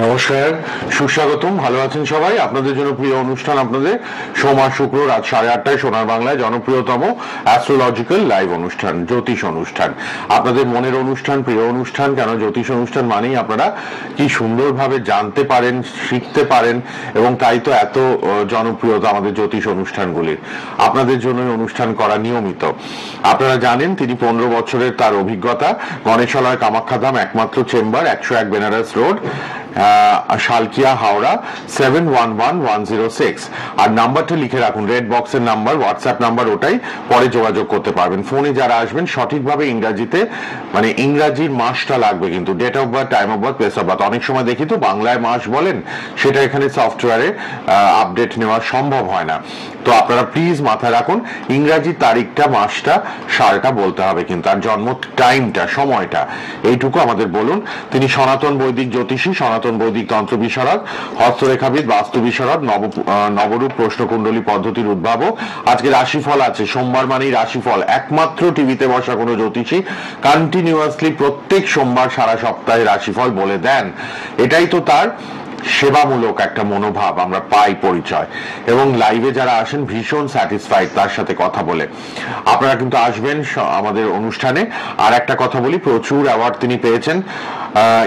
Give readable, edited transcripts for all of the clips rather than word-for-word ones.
নমস্কার, সুস্বাগতম। ভালো আছেন সবাই? আপনাদের জন্য প্রিয় অনুষ্ঠান, আপনাদের সোমবার শুক্র রাত 8:30টায় সোনার বাংলায় জনপ্রিয়তম অ্যাস্ট্রোলজিক্যাল লাইভ অনুষ্ঠান, জ্যোতিষ অনুষ্ঠান। আপনাদের মনের অনুষ্ঠান, প্রিয় অনুষ্ঠান। কেন জ্যোতিষ অনুষ্ঠান মানেই আপনারা কি সুন্দরভাবে জানতে পারেন, শিখতে পারেন, এবং তাই তো এত জনপ্রিয়তা আমাদের জ্যোতিষ অনুষ্ঠানগুলির। আপনাদের জন্য অনুষ্ঠান করা নিয়মিত। আপনারা জানেন তিনি 15 বছরের তার অভিজ্ঞতা। গণেশালয়, কামাখ্যাধাম, একমাত্র চেম্বার, 101 বেনারস রোড, শালকিয়া, হাওড়া 711106। আর নাম্বারটা লিখে রাখুন, রেড বক্সের নাম্বার, হোয়াটসঅ্যাপ নাম্বার, ওটাই। পরে যোগাযোগ করতে পারবেন। ফোনে যারা আসবেন সঠিকভাবে ইংরাজিতে, মানে ইংরাজির মাসটা লাগবে কিন্তু, date of birth, time of birth, place of birth. অনেক সময় দেখি তো বাংলায় মাস বলেন, সেটা এখানে সফটওয়্যারে আপডেট নেওয়া সম্ভব হয় না। তো আপনারা প্লিজ মাথায় রাখুন, ইংরাজি তারিখটা, মাসটা, সালটা বলতে হবে কিন্তু, আর জন্ম টাইমটা, সময়টা, এইটুকু আমাদের বলুন। তিনি সনাতন বৈদিক জ্যোতিষী, সনাতন বৈদিক তন্ত্র বিশারদ, হস্তরেখাবিদ, বাস্তু বিশারদ, নবরূপ প্রশ্নকুণ্ডলী পদ্ধতির উদ্ভাবক। আজকে রাশিফল আছে, সোমবার মানেই রাশিফল। একমাত্র টিভিতে বসা কোনো জ্যোতিষী কন্টিনিউয়াসলি প্রত্যেক সোমবার সারা সপ্তাহে রাশিফল বলে দেন। এটাই তো তার সেবামূলক একটা মনোভাব, আমরা পাই পরিচয়। এবং লাইভে যারা আসেন ভীষণ স্যাটিসফাইড তার সাথে কথা বলে। আপনারা কিন্তু আসবেন আমাদের অনুষ্ঠানে। আর একটা কথা বলি, প্রচুর অ্যাওয়ার্ড তিনি পেয়েছেন।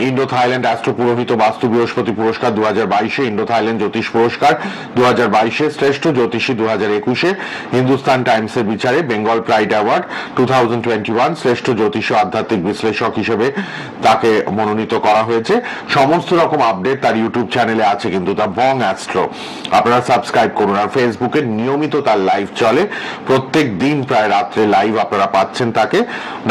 ইন্ডো থাইল্যান্ড অ্যাস্ট্রো পুরোহিত বাস্তু বৃহস্পতি পুরস্কার 2022-এ, ইন্ডো থাইল্যান্ড জ্যোতিষ পুরস্কার 2022-এ, শ্রেষ্ঠ জ্যোতিষী 2021-এ, হিন্দুস্তান টাইমসের বিচারে বেঙ্গল প্রাইড অ্যাওয়ার্ড 2021, শ্রেষ্ঠ জ্যোতিষ আধ্যাত্মিক বিশ্লেষক হিসেবে তাকে মনোনীত করা হয়েছে। সমস্ত রকম আপডেট তার ইউটিউব চ্যানেলে আছে কিন্তু, দ্য বং অ্যাস্ট্রো। আপনারা সাবস্ক্রাইব করুন। আর ফেসবুকে নিয়মিত তার লাইভ চলে, প্রত্যেক দিন প্রায় রাত্রে লাইভ আপনারা পাচ্ছেন তাকে।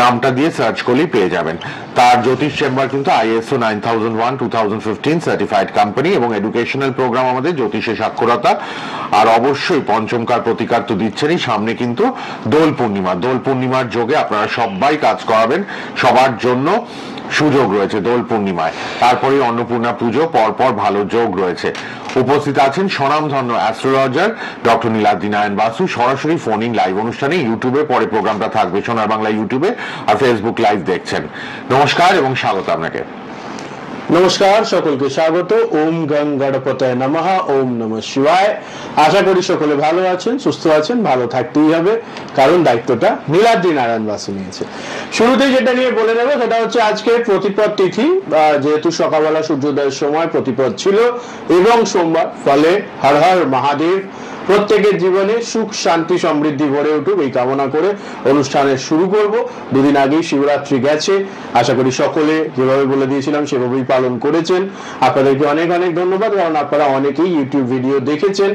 নামটা দিয়ে সার্চ করলেই পেয়ে যাবেন। তার জ্যোতিষ চেম্বার কিন্তু ISO 9001:2015 সার্টিফাইড কোম্পানি, এবং এডুকেশনাল প্রোগ্রাম আমাদের জ্যোতিষে সাক্ষরতা। আর অবশ্যই পঞ্চমকার প্রতিকার তো দিচ্ছেনই, সামনে কিন্তু দোল পূর্ণিমা। দোল পূর্ণিমার যোগে আপনারা সবাই কাজ করাবেন, সবার জন্য সুযোগ রয়েছে দোল পূর্ণিমায়। তারপরে অন্নপূর্ণা পুজো, পরপর ভালো যোগ রয়েছে। উপস্থিত আছেন স্বনামধন্য অ্যাস্ট্রোলজার ডক্টর নীলাদ্রি নারায়ণ বাসু। সরাসরি ফোন ইন লাইভ অনুষ্ঠানে ইউটিউবে, পরে প্রোগ্রামটা থাকবে সোনার বাংলা ইউটিউবে, আর ফেসবুক লাইভ দেখছেন। নমস্কার এবং স্বাগত আপনাকে। নমস্কার, সকলকে স্বাগত। ওম গং গণপতায় নমঃ, ওম নমঃ শিবায়। আশা করি সকলে ভালো আছেন, সুস্থ আছেন। ভালো থাকতেই হবে, কারণ দায়িত্বটা নীলাদ্রি নারায়ণ বাসু নিয়েছে। শুরুতেই যেটা নিয়ে বলে নেব সেটা হচ্ছে আজকে প্রতিপদ তিথি, যেহেতু সকালবেলা সূর্যোদয়ের সময় প্রতিপদ ছিল এবং সোমবার, ফলে হর হর মহাদেব প্রত্যেকের জীবনে সুখ, শান্তি, সমৃদ্ধি ভরে উঠুক এই কামনা করে অনুষ্ঠানের শুরু করব। দুদিন আগেই শিবরাত্রি গেছে, আশা করি সকলে যেভাবে বলে দিয়েছিলাম সেভাবেই পালন করেছেন। আপনাদেরকে অনেক অনেক ধন্যবাদ, কারণ আপনারা অনেকেই ইউটিউব ভিডিও দেখেছেন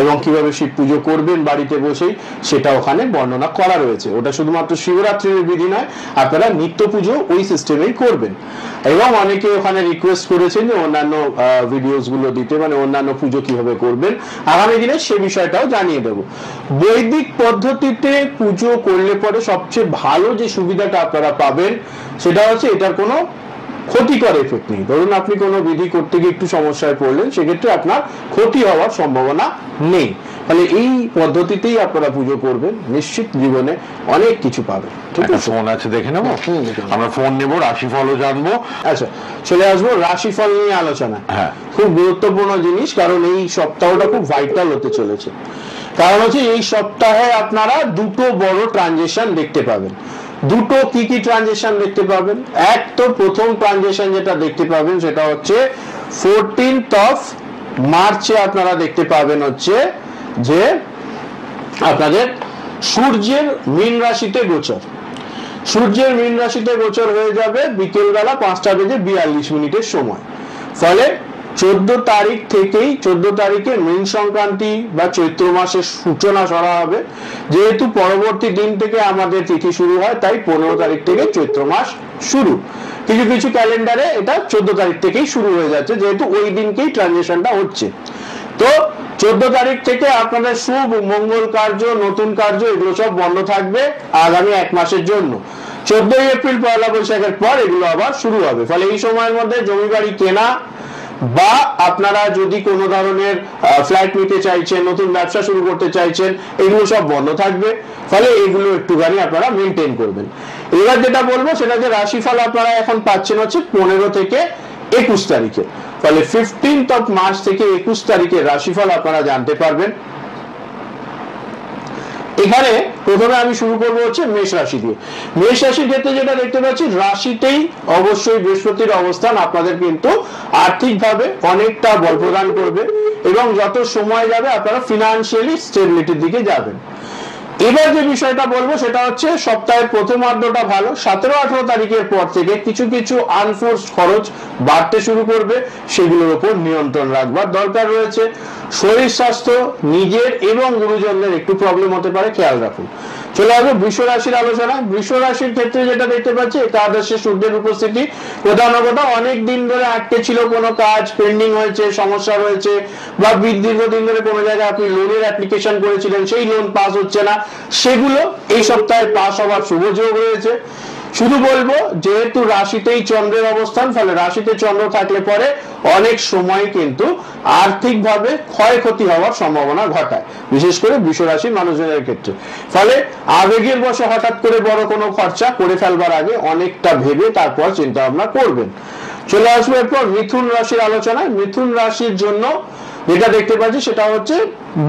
এবং কিভাবে শিব পুজো করবেন বাড়িতে বসেই সেটা ওখানে বর্ণনা করা রয়েছে। ওটা শুধুমাত্র শিবরাত্রির বিধি নয়, আপনারা নিত্য পুজো ওই সিস্টেমেই করবেন। এবং অনেকে ওখানে রিকোয়েস্ট করেছেন যে অন্যান্য ভিডিওস গুলো দিতে, মানে অন্যান্য পুজো কিভাবে করবেন। আগামী দিনে সে বিষয়টাও জানিয়ে দেব। বৈদিক পদ্ধতিতে পুজো করলে পরে সবচেয়ে ভালো যে সুবিধাটা আপনারা পাবেন সেটা হচ্ছে এটার কোনো ক্ষতিকর এফেক্ট নেই। ধরুন আপনি কোনো বিধি করতে গিয়ে একটু সমস্যায় পড়লেন, সেক্ষেত্রে আপনার ক্ষতি হওয়ার সম্ভাবনা নেই। তাহলে এই পদ্ধতিতেই আপনারা পুজো করবেন, নিশ্চিত জীবনে অনেক কিছু পাবেন। ঠিক আছে, ফোন আছে দেখে নেবো, আমরা ফোন নেব, রাশিফলও জানবো। আচ্ছা, চলে আসবো রাশিফল নিয়ে আলোচনা। হ্যাঁ, খুব গুরুত্বপূর্ণ জিনিস, কারণ এই সপ্তাহটা খুব ভাইটাল হতে চলেছে। কারণ হচ্ছে এই সপ্তাহে আপনারা দুটো বড় ট্রানজেকশন দেখতে পাবেন। দুটো কি কি ট্রানজেকশন দেখতে পাবেন? এক তো প্রথম ট্রানজেকশন যেটা দেখতে পাবেন সেটা হচ্ছে 14th of মার্চে আপনারা দেখতে পাবেন হচ্ছে যে আপনাদের সূর্যের মীন রাশিতে গোচর। সূর্যের মীন রাশিতে গোচর হয়ে যাবে বিকেলবেলা 5:42 সময়। ফলে 14 তারিখ থেকেই, 14 তারিখে মীন সংক্রান্তি বা চৈত্র মাসের সূচনা করা হবে। যেহেতু পরবর্তী দিন থেকে আমাদের তিথি শুরু হয়, তাই 15 তারিখ থেকে চৈত্র মাস শুরু। কিছু কিছু ক্যালেন্ডারে এটা 14 তারিখ থেকেই শুরু হয়ে যাচ্ছে, যেহেতু ওই দিনকেই ট্রানজিশনটা হচ্ছে। তো 14 তারিখ থেকে আপনাদের শুভ মঙ্গল কার্য, নতুন কার্য, এগুলো সব বন্ধ থাকবে আগামী এক মাসের জন্য। 14 এপ্রিল পয়লা বৈশাখের পর এগুলো আবার শুরু হবে। ফলে এই সময়ের মধ্যে জমি বাড়ি কেনা বা আপনারা যদি কোনো ধরনের ফ্ল্যাট নিতে চাইছেন, নতুন ব্যবসা শুরু করতে চাইছেন, এগুলো সব বন্ধ থাকবে। ফলে এগুলো একটুখানি আপনারা মেনটেন করবেন। এবার যেটা বলবো সেটা যে রাশিফল আপনারা এখন পাচ্ছেন হচ্ছে 15 থেকে 21 তারিখে। ফলে 15th of মার্চ থেকে 21 তারিখের রাশিফল আপনারা জানতে পারবেন। এখানে প্রথমে আমি শুরু করবো হচ্ছে মেষ রাশি দিয়ে। মেষ রাশির ক্ষেত্রে যেটা দেখতে পাচ্ছি, রাশিতেই অবশ্যই বৃহস্পতির অবস্থান আপনাদের কিন্তু আর্থিকভাবে অনেকটা বল প্রদান করবে এবং যত সময় যাবে আপনারা ফিনান্সিয়ালি স্টেবিলিটির দিকে যাবেন। এবার যে বিষয়টা বলবো সেটা হচ্ছে সপ্তাহের প্রথমার্ধটা ভালো, 17-18 তারিখের পর থেকে কিছু কিছু আনফোর্স খরচ বাড়তে শুরু করবে, সেগুলোর উপর নিয়ন্ত্রণ রাখবার দরকার রয়েছে। শরীর স্বাস্থ্য নিজের এবং গুরুজনদের একটু প্রবলেম হতে পারে, খেয়াল রাখুন। চলে আসবে বৃষ রাশির আলোচনা। বৃষ রাশির ক্ষেত্রে যেটা দেখতে পাচ্ছি, একাদশে সূর্যের উপস্থিতি, কোথাও না কোথাও অনেক দিন ধরে আটকে ছিল কোনো কাজ, পেন্ডিং হয়েছে, সমস্যা রয়েছে, বা দীর্ঘদিন ধরে কোনো জায়গায় আপনি লোনের অ্যাপ্লিকেশন করেছিলেন, সেই লোন পাস হচ্ছে না, সেগুলো এই সপ্তাহে পাস হওয়ার শুভ যোগ রয়েছে। শুধু বলবো, যেহেতু রাশিতেই চন্দ্রের অবস্থান, ফলে রাশিতে চন্দ্র থাকলে পরে অনেক সময় কিন্তু আর্থিকভাবে ক্ষয়ক্ষতি হওয়ার সম্ভাবনা ঘটায়, বিশেষ করে বৃষ রাশির মানুষজনের ক্ষেত্রে। ফলে আবেগের বশে হঠাৎ করে বড় কোনো খরচা করে ফেলবার আগে অনেকটা ভেবে তারপর চিন্তা ভাবনা করবেন। চলে আসবো এরপর মিথুন রাশির আলোচনায়। মিথুন রাশির জন্য যেটা দেখতে পাচ্ছি সেটা হচ্ছে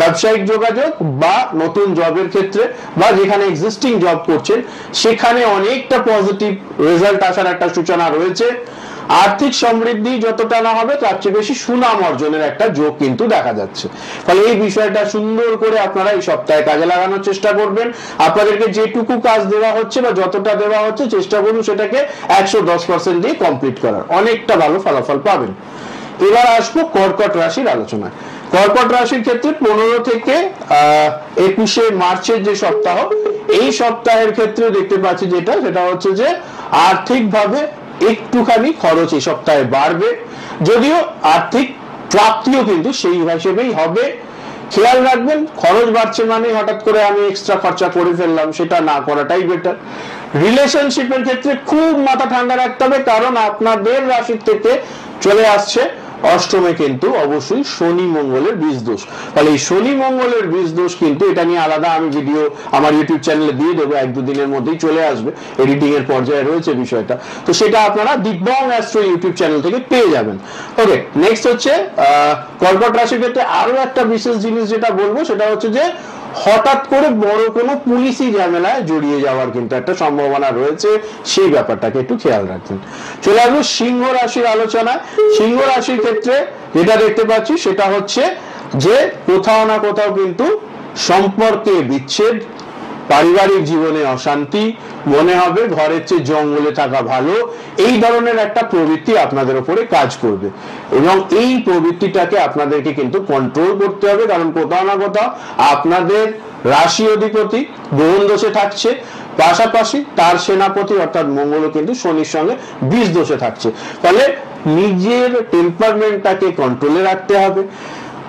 ব্যবসায়িক যোগাযোগ বা নতুন জবের ক্ষেত্রে, বা যেখানে এক্সিস্টিং জব করছেন সেখানে অনেকটা পজিটিভ রেজাল্ট আসার একটা সূচনা রয়েছে। আর্থিক সমৃদ্ধি যতটা না হবে তার চেয়ে বেশি সুনাম অর্জনের একটা যোগ কিন্তু দেখা যাচ্ছে। ফলে এই বিষয়টা সুন্দর করে আপনারা এই সপ্তাহে কাজে লাগানোর চেষ্টা করবেন। আপনাদেরকে যেটুকু কাজ দেওয়া হচ্ছে বা যতটা দেওয়া হচ্ছে চেষ্টা করুন সেটাকে 110% দিয়ে কমপ্লিট করার, অনেকটা ভালো ফলাফল পাবেন। এবার আসবো কর্কট রাশির আলোচনায়। কর্কট রাশির ক্ষেত্রে 15 থেকে 21শে মার্চের যে সপ্তাহ, এই সপ্তাহের ক্ষেত্রে দেখতে পাচ্ছি সেটা হচ্ছে যে আর্থিকভাবে একটুখানি খরচ এই সপ্তাহে বাড়বে, যদিও আর্থিক প্রাপ্তিও কিন্তু সেই হিসেবেই হবে। খেয়াল রাখবেন, খরচ বাড়ছে মানে হঠাৎ করে আমি এক্সট্রা খরচা করে ফেললাম, সেটা না করাটাই বেটার। রিলেশনশিপের ক্ষেত্রে খুব মাথা ঠান্ডা রাখতে হবে, কারণ আপনাদের রাশি থেকে চলে আসছে অষ্টমে কিন্তু অবশ্যই শনি মঙ্গলের বীজ দোষ। ফলে এই শনি মঙ্গলের বীজ দোষ কিন্তু এটা নিয়ে আলাদা আমি ভিডিও আমার ইউটিউব চ্যানেলে দিয়ে দেবো, 1-2 দিনের মধ্যেই চলে আসবে, এডিটিং এর পর্যায়ে রয়েছে বিষয়টা, তো সেটা আপনারা দিব্যং অ্যাস্ট্রো ইউটিউব চ্যানেল থেকে পেয়ে যাবেন। ওকে, নেক্সট হচ্ছে কর্কট রাশির ক্ষেত্রে আরো একটা বিশেষ জিনিস যেটা বলবো সেটা হচ্ছে যে হঠাৎ করে বড় কোনো পুলিশি ঝামেলায় জড়িয়ে যাওয়ার কিন্তু একটা সম্ভাবনা রয়েছে, সেই ব্যাপারটাকে একটু খেয়াল রাখবেন। চলে আসবো সিংহ রাশির আলোচনায়। সিংহ রাশির ক্ষেত্রে যেটা দেখতে পাচ্ছি সেটা হচ্ছে যে কোথাও না কোথাও কিন্তু সম্পর্কে বিচ্ছেদ, পারিবারিক জীবনে অশান্তি, মনে হবে ঘরের চেয়ে জঙ্গলে থাকা ভালো, এই ধরনের একটা প্রবৃত্তি আপনাদের উপরে কাজ করবে এবং এই প্রবৃত্তিটাকে আপনাদেরকে কিন্তু কন্ট্রোল করতে হবে, কারণ কোথাও না কোথাও আপনাদের রাশি অধিপতি গ্রহণ দোষে থাকছে, পাশাপাশি তার সেনাপতি অর্থাৎ মঙ্গলও কিন্তু শনির সঙ্গে বীজ দোষে থাকছে। ফলে নিজের টেম্পারমেন্টটাকে কন্ট্রোলে রাখতে হবে।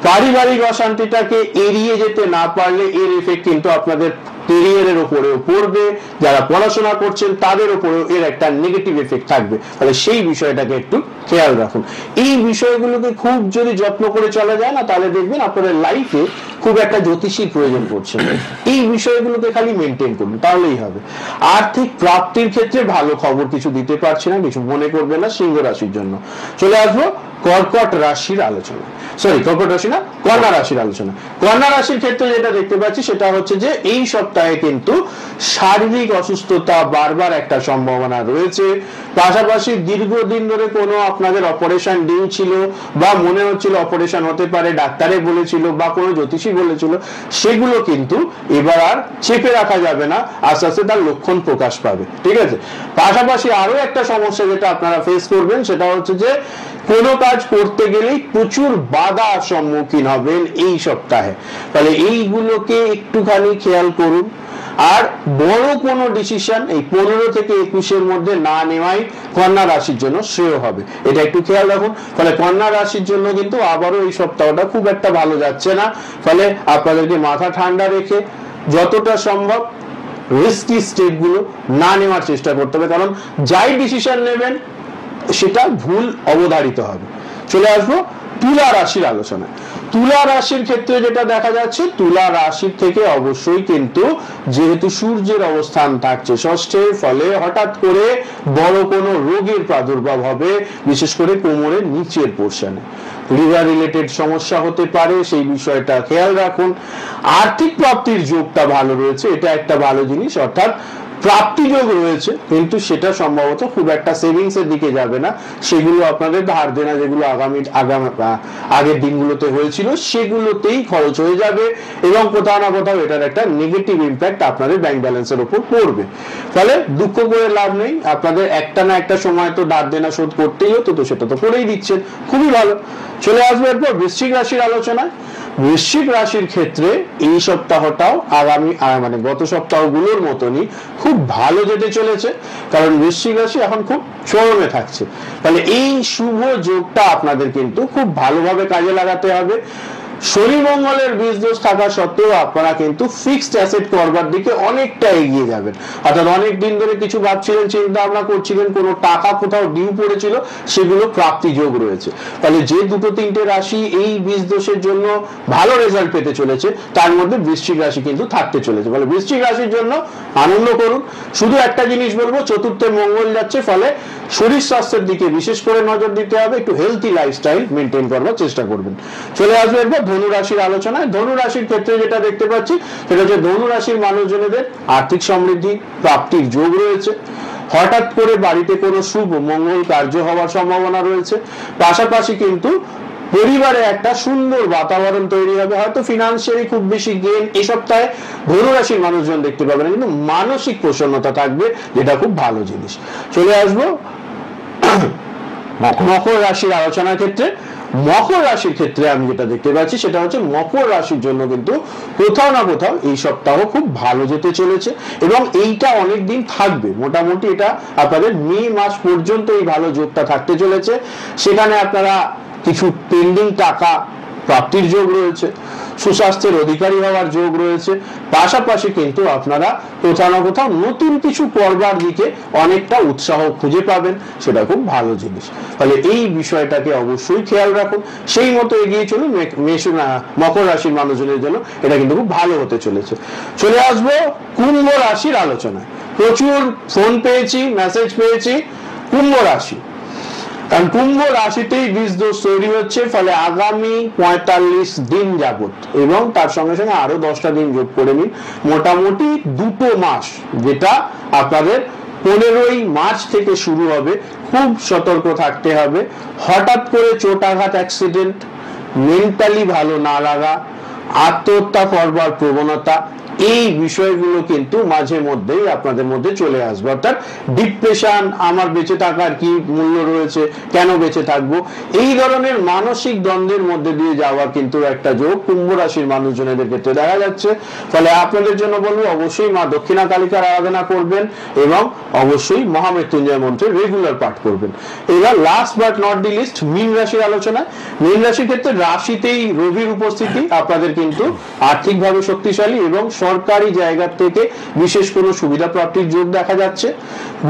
পারিবারিক অশান্তিটাকে এড়িয়ে যেতে না পারলে এর এফেক্ট কিন্তু আপনাদের ক্যারিয়ারের উপরেও পড়বে, যারা পড়াশোনা করছেন তাদের উপরেও এর একটা নেগেটিভ এফেক্ট থাকবে। তাহলে সেই বিষয়টাকে একটু খেয়াল রাখুন। এই বিষয়গুলোকে খুব যদি যত্ন করে চলা যায় না, তাহলে দেখবেন আপনাদের লাইফে খুব একটা জ্যোতিষীর প্রয়োজন পড়ছে না। এই বিষয়গুলোকে খালি মেনটেন করুন, তাহলেই হবে। আর্থিক প্রাপ্তির ক্ষেত্রে ভালো খবর কিছু দিতে পারছি না, কিছু মনে করবে না সিংহ রাশির জন্য। চলে আসবো কর্কট রাশির আলোচনা, কর্কট রাশি না, কন্যা রাশির আলোচনা। কন্যা রাশির ক্ষেত্রে যেটা দেখতে পাচ্ছি সেটা হচ্ছে যে এই সপ্তাহে কিন্তু শারীরিক অসুস্থতা বারবার একটা সম্ভাবনা রয়েছে, পাশাপাশি দীর্ঘদিন ধরে কোনো আপনাদের অপারেশন ডিউ ছিল বা মনে হচ্ছিল অপারেশন হতে পারে, ডাক্তারে বলেছিল বা কোনো জ্যোতিষী বলেছিল, সেগুলো কিন্তু এবার আর চেপে রাখা যাবে না, আস্তে আস্তে তার লক্ষণ প্রকাশ পাবে। ঠিক আছে, পাশাপাশি আরো একটা সমস্যা যেটা আপনারা ফেস করবেন সেটা হচ্ছে যে কোনো কাজ করতে গেলেই প্রচুর বাধার সম্মুখীন হবেন এই সপ্তাহে। তাহলে এইগুলোকে একটুখানি খেয়াল করুন। আর বড় কোনো ডিসিশন এই 15 থেকে 21-এর মধ্যে না নেওয়াই কন্যা রাশির জন্য শ্রেয় হবে, এটা একটু খেয়াল রাখুন। ফলে কন্যা রাশির জন্য কিন্তু আবারও এই সপ্তাহটা খুব একটা ভালো যাচ্ছে না। ফলে আপনাদেরকে মাথা ঠান্ডা রেখে যতটা সম্ভব রিস্কি স্টেপগুলো না নেওয়ার চেষ্টা করতে হবে, কারণ যাই ডিসিশন নেবেন সেটা ভুল অবধারিত হবে। চলে আসবো তুলা রাশির আলোচনায়। তুলা রাশির ক্ষেত্রে যেটা দেখা যাচ্ছে, তুলা রাশির থেকে অবশ্যই কিন্তু যেহেতু সূর্যের অবস্থান থাকছে ষষ্ঠে, ফলে হঠাৎ করে বড় কোনো রোগের প্রাদুর্ভাব হবে, বিশেষ করে কোমরের নিচের পোর্শনে লিভার রিলেটেড সমস্যা হতে পারে, সেই বিষয়টা খেয়াল রাখুন। আর্থিক প্রাপ্তির যোগটা ভালো রয়েছে, এটা একটা ভালো জিনিস, অর্থাৎ প্রাপ্তি যোগ রয়েছে, কিন্তু সেটা সম্ভবত খুব একটা সেভিংস এর দিকে যাবে না, সেগুলো আপনাদের ধার দেনা যেগুলো আগের দিনগুলোতে হয়েছিল সেগুলোতেই খরচ হয়ে যাবে, এবং কোথাও না কোথাও এটার একটা নেগেটিভ ইম্প্যাক্ট আপনাদের ব্যাংক ব্যালেন্সের উপর পড়বে। ফলে দুঃখ করে লাভ নেই, আপনাদের একটা না একটা সময় তো ধার দেনা শোধ করতেই হতো, তো সেটা তো করেই দিচ্ছেন, খুবই ভালো। চলে আসবে এরপর বৃশ্চিক রাশির আলোচনায়। বৃশ্চিক রাশির ক্ষেত্রে এই সপ্তাহটাও আগামী মানে গত সপ্তাহগুলোর মতনই খুব ভালো যেতে চলেছে, কারণ বৃশ্চিক রাশি এখন খুব চরমে থাকছে। তাহলে এই শুভ যোগটা আপনাদের কিন্তু খুব ভালোভাবে কাজে লাগাতে হবে। শনি মঙ্গলের বীজ দোষ থাকা সত্ত্বেও আপনারা কিন্তু ফিক্সড অ্যাসেট করবার দিকে অনেকটা এগিয়ে যাবেন, অর্থাৎ অনেক দিন ধরে কিছু ভাবছিলেন, চিন্তা ভাবনা করছিলেন, কোনো টাকা কোথাও ডিউ পড়েছিল, সেগুলো প্রাপ্তি যোগ রয়েছে। তাহলে যে দুটো তিনটে রাশি এই বীজ দোষের জন্য ভালো রেজাল্ট পেতে চলেছে, তার মধ্যে বৃশ্চিক রাশি কিন্তু থাকতে চলেছে। ফলে বৃশ্চিক রাশির জন্য আনন্দ করুন। শুধু একটা জিনিস বলবো, চতুর্থে মঙ্গল যাচ্ছে, ফলে শরীর স্বাস্থ্যের দিকে বিশেষ করে নজর দিতে হবে, একটু হেলথি লাইফস্টাইল মেনটেন করবার চেষ্টা করবেন। চলে আসবে এরপর ধনু রাশির আলোচনায়। ধনু রাশির ক্ষেত্রে যেটা দেখতে পাচ্ছি সেটা হচ্ছে ধনু রাশির মানুষজনেদের আর্থিক সমৃদ্ধি প্রাপ্তির যোগ রয়েছে। হঠাৎ করে বাড়িতে কোনো শুভ মঙ্গল কার্য হওয়ার সম্ভাবনা রয়েছে, পাশাপাশি কিন্তু পরিবারে একটা সুন্দর বাতাবরণ তৈরি হবে। হয়তো ফিনান্সিয়ালি খুব বেশি গেইন এই সপ্তাহে ধনু রাশির মানুষজন দেখতে পাবেন, কিন্তু মানসিক প্রসন্নতা থাকবে, যেটা খুব ভালো জিনিস। চলে আসবো মকর রাশির আলোচনার ক্ষেত্রে। মকর রাশির ক্ষেত্রে আমি যেটা দেখতে পাচ্ছি সেটা হচ্ছে মকর রাশির জন্য কিন্তু কোথাও না কোথাও এই সপ্তাহ খুব ভালো যেতে চলেছে, এবং এইটা অনেক দিন থাকবে। মোটামুটি এটা আপনাদের মে মাস পর্যন্ত এই ভালো যোগটা থাকতে চলেছে। সেখানে আপনারা কিছু পেন্ডিং টাকা প্রাপ্তির যোগ রয়েছে, সুস্বাস্থ্যের অধিকারী হওয়ার যোগ রয়েছে, পাশাপাশি কিন্তু আপনারা কোথাও না কোথাও নতুন কিছু করবার দিকে অনেকটা উৎসাহ খুঁজে পাবেন, সেটা খুব ভালো জিনিস। ফলে এই বিষয়টাকে অবশ্যই খেয়াল রাখুন, সেই মতো এগিয়ে চলুন। মকর রাশির মানুষজনের জন্য এটা কিন্তু খুব ভালো হতে চলেছে। চলে আসবো কুম্ভ রাশির আলোচনায়। প্রচুর ফোন পেয়েছি, মেসেজ পেয়েছি কুম্ভ রাশি, কারণ কুম্ভ রাশিতেই বীজ দোষ তৈরি হচ্ছে, ফলে আগামী 45 দিন যাবত এবং তার সঙ্গে সঙ্গে আরো 10টা দিন যোগ করে নিন, মোটামুটি 2 মাস, যেটা আপনাদের 15ই মার্চ থেকে শুরু হবে, খুব সতর্ক থাকতে হবে। হঠাৎ করে চোট আঘাত, অ্যাক্সিডেন্ট, মেন্টালি ভালো না লাগা, আত্মহত্যা করবার প্রবণতা, এই বিষয়গুলো কিন্তু মাঝে মধ্যেই আপনাদের মধ্যে চলে আসবে। অর্থাৎ ডিপ্রেশন, আমার বেঁচে থাকার কি মূল্য রয়েছে, কেন বেঁচে থাকবো, এই ধরনের মানসিক দ্বন্দ্বের মধ্যে দিয়ে যাওয়ার কিন্তু একটা যোগ কুম্ভ রাশির মানুষজনেদের ক্ষেত্রে দেখা যাচ্ছে। ফলে আপনাদের জন্য বলবো অবশ্যই মা দক্ষিণা কালিকার আরাধনা করবেন এবং অবশ্যই মহামৃত্যুঞ্জয় মন্ত্রের রেগুলার পাঠ করবেন। এবার last but not the least মীন রাশির আলোচনা। মীন রাশির ক্ষেত্রে রাশিতেই রবির উপস্থিতি আপনাদের কিন্তু আর্থিকভাবে শক্তিশালী এবং সরকারি জায়গা থেকে বিশেষ কোনো সুবিধা প্রাপ্তির যোগ দেখা যাচ্ছে।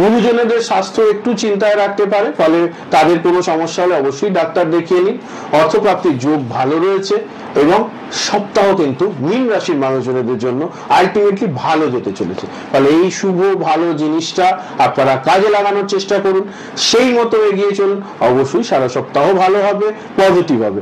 গুরুজনদের স্বাস্থ্য একটু চিন্তায় রাখতে পারে, ফলে তাদের কোনো সমস্যা হলে অবশ্যই ডাক্তার দেখিয়ে নিন। অর্থপ্রাপ্তির যোগ ভালো রয়েছে এবং সপ্তাহ কিন্তু মীন রাশির মানুষজনদের জন্য আলটিমেটলি ভালো যেতে চলেছে। ফলে এই শুভ ভালো জিনিসটা আপনারা কাজে লাগানোর চেষ্টা করুন, সেই মতো এগিয়ে চলুন, অবশ্যই সারা সপ্তাহ ভালো হবে, পজিটিভ হবে।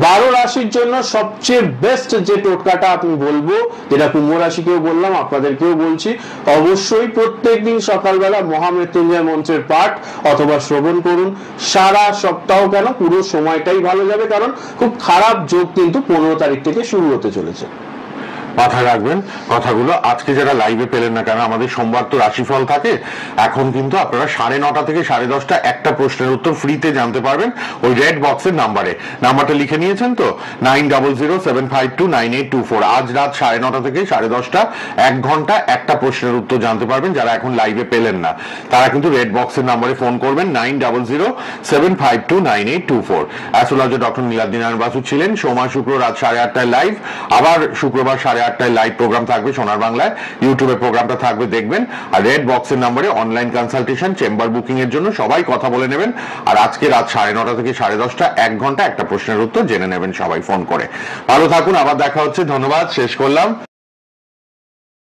12 রাশির জন্য সবচেয়ে বেস্ট যে টোটকাটা আপনি বলবো, যেটা কুম্ভ রাশিকেও বললাম আপনাদেরকেও বলছি, অবশ্যই প্রত্যেকদিন সকালবেলা মহামৃত্যুঞ্জয় মন্ত্রের পাঠ অথবা শ্রবণ করুন। সারা সপ্তাহ কেন, পুরো সময়টাই ভালো যাবে, কারণ খুব খারাপ যোগ কিন্তু 15 তারিখ থেকে শুরু হতে চলেছে। মাথায় রাখবেন কথাগুলো। আজকে যারা লাইভে পেলেন না কেন, আমাদের সোমবার তো রাশিফল থাকে, এখন কিন্তু আপনারা 9:30 থেকে 10:30 একটা প্রশ্নের উত্তর ফ্রিতে জানতে পারবেন ওই রেড বক্সের নাম্বারে। নাম্বারটা লিখে নিয়েছেন তো, 9007529824। আজ রাত 9:30 থেকে 10:30 1 ঘন্টা একটা প্রশ্নের উত্তর জানতে পারবেন। যারা এখন লাইভে পেলেন না তারা কিন্তু রেড বক্সের নাম্বারে ফোন করবেন, 9007529824। অ্যাস্ট্রোলজার ডক্টর নীলাদ্রি নারায়ণ বাসু ছিলেন। সোমবার শুক্র রাত 8:30টায় লাইভ, আবার শুক্রবার 8:30 8:30 লাইভ প্রোগ্রাম থাকবে সোনার বাংলায়, ইউটিউবে প্রোগ্রামটা থাকবে দেখবেন। আর রেড বক্সের নম্বরে অনলাইন কনসালটেশন, চেম্বার বুকিং এর জন্য সবাই কথা বলে নেবেন। আর আজকে রাত 9:30 থেকে 10:30 1 ঘন্টা একটা প্রশ্নের উত্তর জেনে নেবেন সবাই ফোন করে। ভালো থাকুন, আবার দেখা হচ্ছে, ধন্যবাদ, শেষ করলাম।